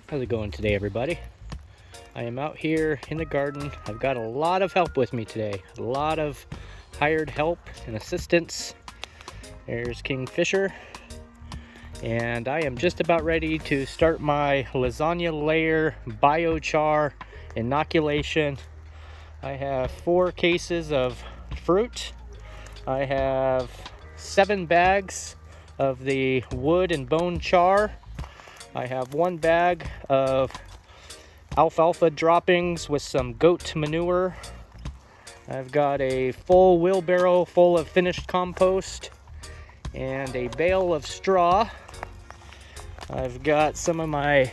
How's it going today, everybody? I am out here in the garden. I've got a lot of help with me today. A lot of hired help and assistance. There's Kingfisher. And I am just about ready to start my lasagna layer biochar inoculation. I have 4 cases of fruit. I have 7 bags of the wood and bone char. I have 1 bag of alfalfa droppings with some goat manure. I've got a full wheelbarrow full of finished compost and a bale of straw. I've got some of my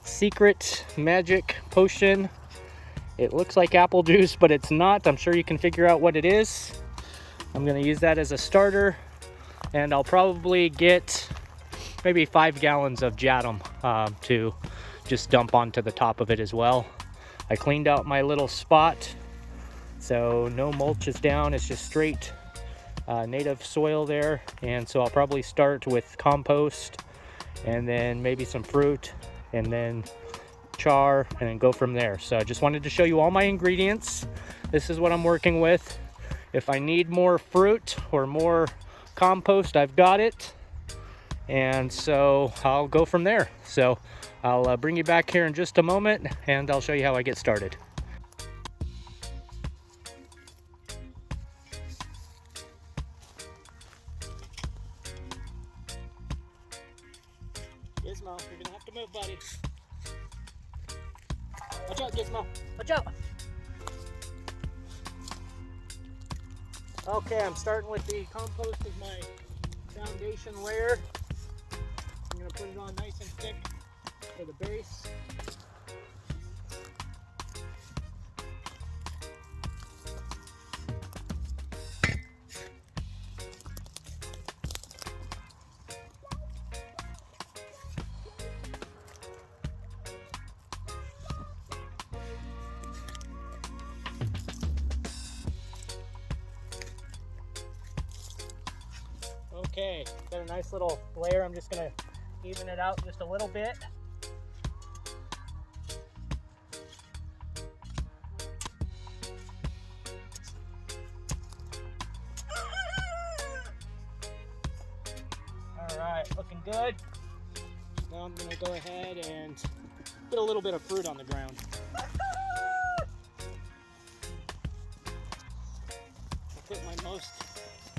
secret magic potion. It looks like apple juice, but it's not. I'm sure you can figure out what it is. I'm going to use that as a starter, and I'll probably get maybe 5 gallons of Jadam to just dump onto the top of it as well. I cleaned out my little spot, so no mulch is down. It's just straight native soil there, and so I'll probably start with compost and then maybe some fruit and then char and then go from there. So I just wanted to show you all my ingredients. This is what I'm working with. If I need more fruit or more compost, I've got it, and so I'll go from there. So I'll bring you back here in just a moment and I'll show you how I get started. Gizmo, you're gonna have to move, buddy. Watch out, Gizmo. Watch out. Okay, I'm starting with the compost as my foundation layer. I'm gonna put it on nice and thick for the base. Okay, got a nice little layer. I'm just gonna even it out just a little bit. All right, looking good. Now I'm gonna go ahead and put a little bit of fruit on the ground. I'll put my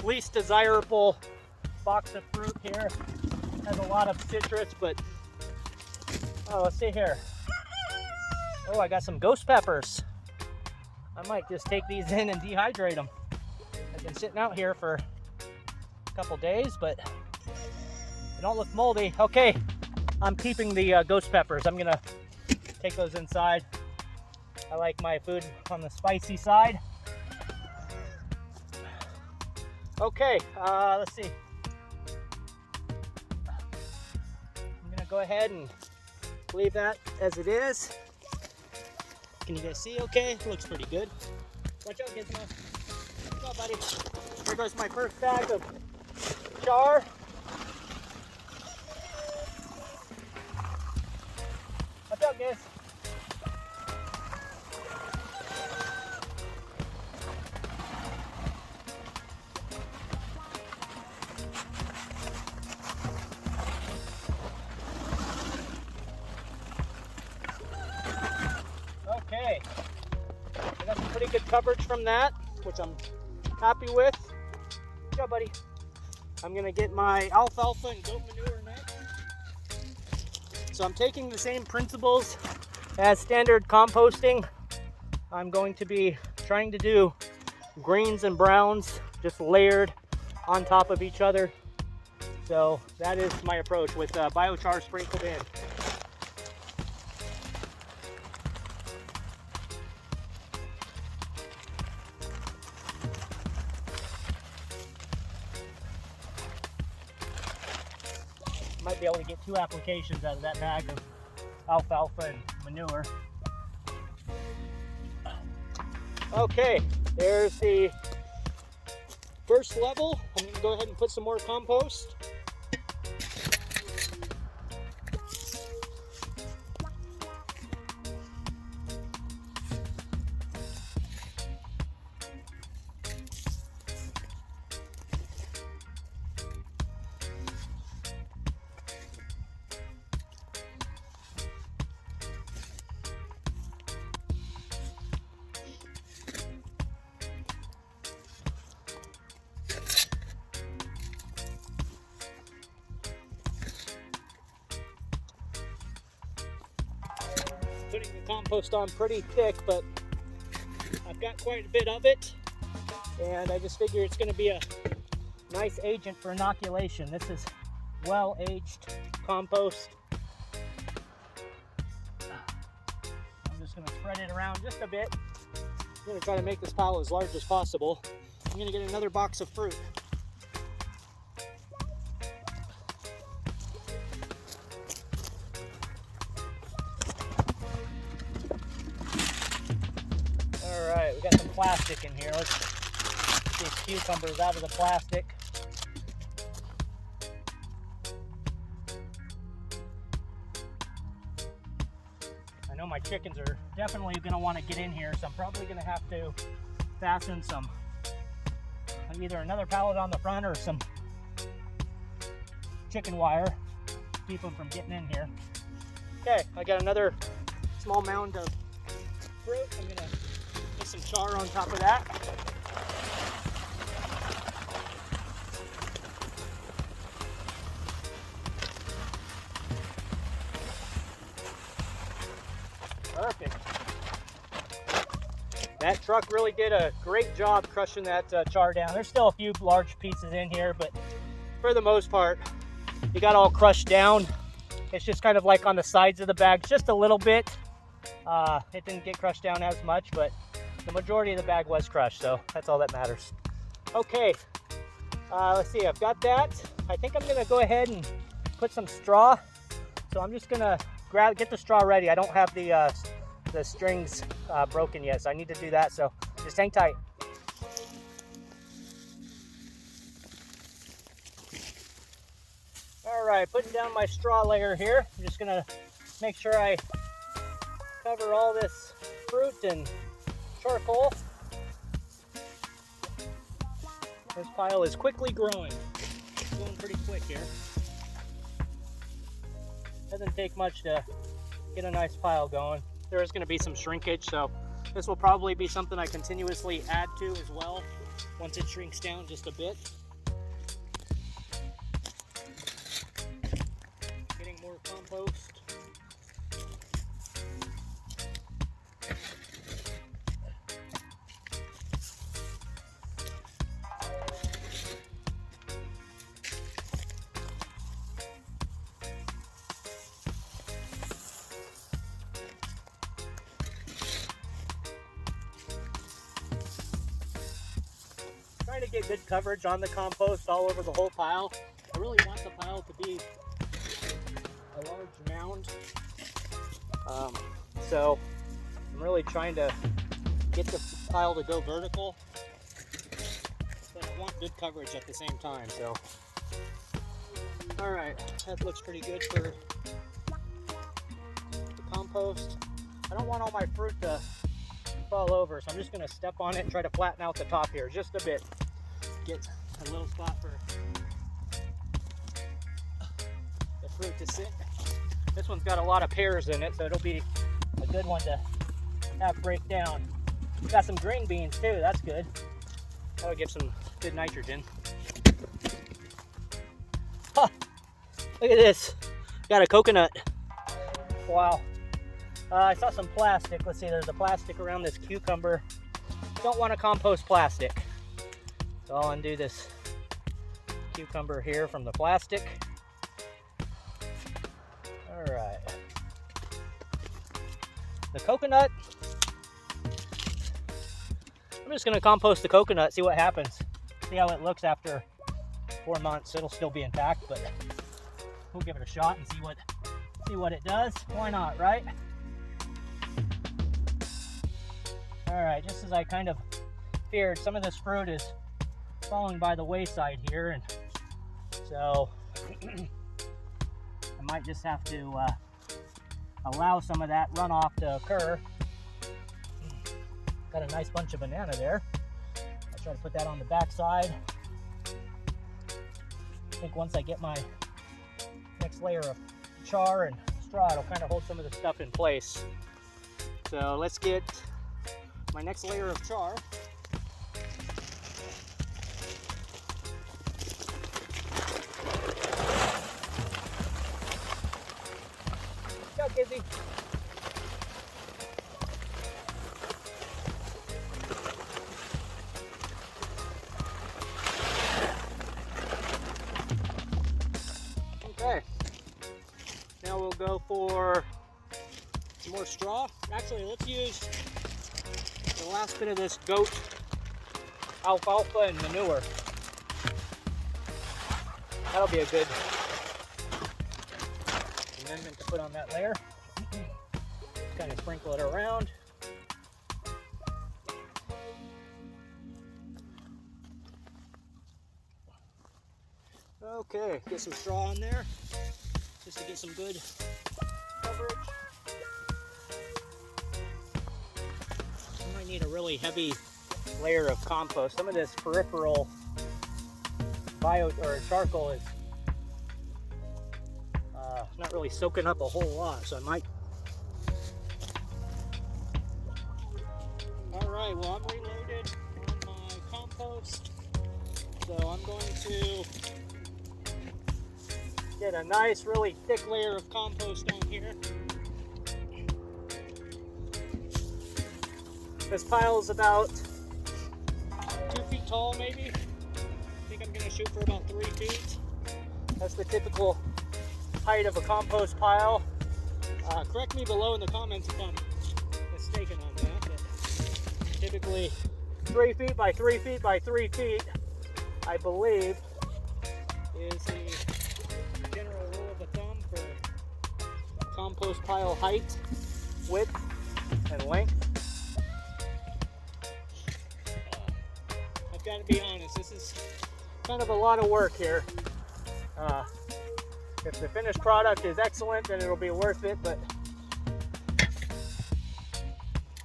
least desirable box of fruit here. Has a lot of citrus, but let's see here. Oh, I got some ghost peppers. I might just take these in and dehydrate them. I've been sitting out here for a couple days, but they don't look moldy. Okay, I'm keeping the ghost peppers. I'm gonna take those inside. I like my food on the spicy side. Okay, let's see. I'm gonna go ahead and leave that as it is. Can you guys see okay? It looks pretty good. Watch out, Gizmo. Watch out, buddy. Here goes my first bag of char. Watch out, Giz. Okay, I got some pretty good coverage from that, which I'm happy with. Good job, buddy. I'm gonna get my alfalfa and goat manure next. So I'm taking the same principles as standard composting. I'm going to be trying to do greens and browns just layered on top of each other. So that is my approach with biochar sprinkled in. Might be able to get 2 applications out of that bag of alfalfa and manure. Okay, there's the first level. I'm going to go ahead and put some more compost. putting the compost on pretty thick, but I've got quite a bit of it, and I just figure it's going to be a nice agent for inoculation. This is well-aged compost. I'm just going to spread it around just a bit. I'm going to try to make this pile as large as possible. I'm going to get another box of fruit. Alright, we got some plastic in here. Let's get these cucumbers out of the plastic. I know my chickens are definitely going to want to get in here, so I'm probably going to have to fasten some, either another pallet on the front or some chicken wire to keep them from getting in here. Okay, I got another small mound of fruit. I'm going to put some char on top of that. Perfect. That truck really did a great job crushing that char down. There's still a few large pieces in here, but for the most part, it got all crushed down. It's just kind of like on the sides of the bag, just a little bit. It didn't get crushed down as much, but the majority of the bag was crushed, so that's all that matters. Okay, let's see, I've got that. I think I'm gonna go ahead and put some straw. So I'm just gonna get the straw ready. I don't have the strings broken yet, so I need to do that, so just hang tight. All right, putting down my straw layer here. I'm just gonna make sure I cover all this fruit and charcoal. This pile is quickly growing. It's going pretty quick here. Doesn't take much to get a nice pile going. There is going to be some shrinkage, so this will probably be something I continuously add to as well once it shrinks down just a bit. Getting more compost. Trying to get good coverage on the compost all over the whole pile. I really want the pile to be a large mound. So I'm really trying to get the pile to go vertical, but I want good coverage at the same time. So, all right, that looks pretty good for the compost. I don't want all my fruit to fall over, so I'm just going to step on it and try to flatten out the top here just a bit. Get a little spot for the fruit to sit. This one's got a lot of pears in it, so it'll be a good one to have break down. Got some green beans too, that's good. That'll give some good nitrogen. Huh, look at this, got a coconut. Wow. I saw some plastic. Let's see, there's a plastic around this cucumber. Don't want to compost plastic. So I'll undo this cucumber here from the plastic. All right. The coconut. I'm just going to compost the coconut, see what happens. See how it looks after 4 months. It'll still be intact, but we'll give it a shot and see what it does. Why not, right? All right, just as I kind of feared, some of this fruit is falling by the wayside here, and so I might just have to allow some of that runoff to occur. Got a nice bunch of banana there. I'll try to put that on the back side. I think once I get my next layer of char and straw, it'll kind of hold some of the stuff in place. So let's get my next layer of char. Go, Kizzy. for some more straw. Actually, let's use the last bit of this goat alfalfa and manure. That'll be a good amendment to put on that layer. Kind of sprinkle it around. Okay, get some straw in there just to get some good coverage. I might need a really heavy layer of compost. Some of this peripheral charcoal is not really soaking up a whole lot, so I might. All right, well, I'm reloaded on my compost, so I'm going to get a nice, really thick layer of compost on here. This pile is about 2 feet tall, maybe. I think I'm going to shoot for about 3 feet. That's the typical height of a compost pile. Correct me below in the comments if I'm mistaken on that, but typically 3 feet by 3 feet by 3 feet, I believe, is the general rule of thumb for compost pile height, width, and length. I've got to be honest, this is kind of a lot of work here. If the finished product is excellent, then it'll be worth it, but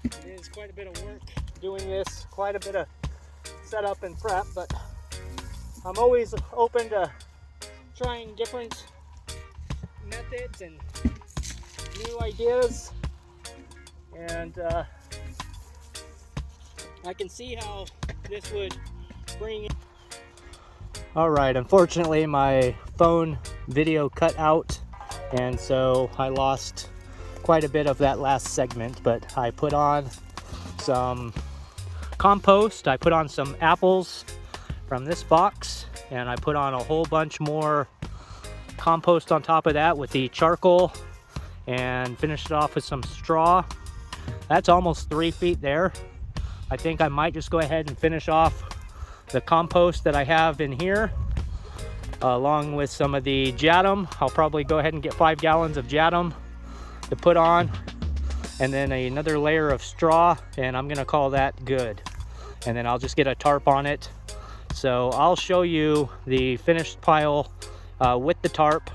it is quite a bit of work doing this, quite a bit of setup and prep, but I'm always open to trying different methods and new ideas, and I can see how this would bring in. All right, unfortunately my phone video cut out, and so I lost quite a bit of that last segment, but I put on some compost, I put on some apples from this box, and I put on a whole bunch more compost on top of that with the charcoal, and finished it off with some straw. That's almost 3 feet there. I think I might just go ahead and finish off the compost that I have in here, along with some of the Jadam. I'll probably go ahead and get 5 gallons of Jadam to put on, and then another layer of straw, and I'm gonna call that good. And then I'll just get a tarp on it. So I'll show you the finished pile with the tarp,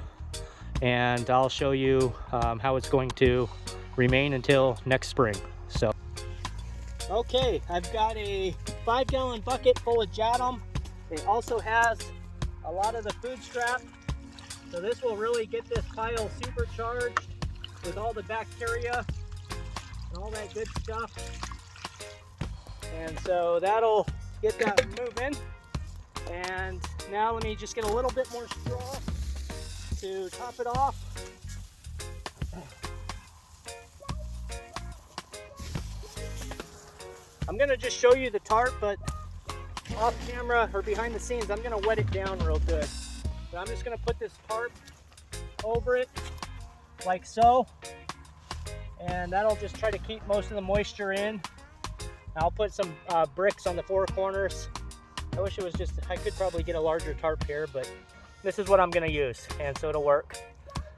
and I'll show you how it's going to remain until next spring. So, okay, I've got a 5-gallon bucket full of Jadam. It also has a lot of the food scrap, so this will really get this pile supercharged with all the bacteria and all that good stuff. And so that'll get that moving. And now let me just get a little bit more straw to top it off. I'm gonna just show you the tarp, but off camera or behind the scenes, I'm gonna wet it down real good. But I'm just gonna put this tarp over it like so, and that'll just try to keep most of the moisture in. I'll put some bricks on the 4 corners. I wish it was just, I could probably get a larger tarp here, but this is what I'm gonna use, and so it'll work.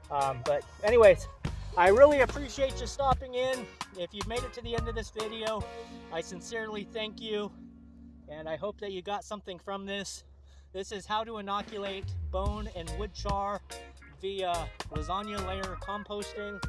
But anyways, I really appreciate you stopping in. If you've made it to the end of this video, I sincerely thank you, and I hope that you got something from this. This is how to inoculate bone and wood char via lasagna layer composting.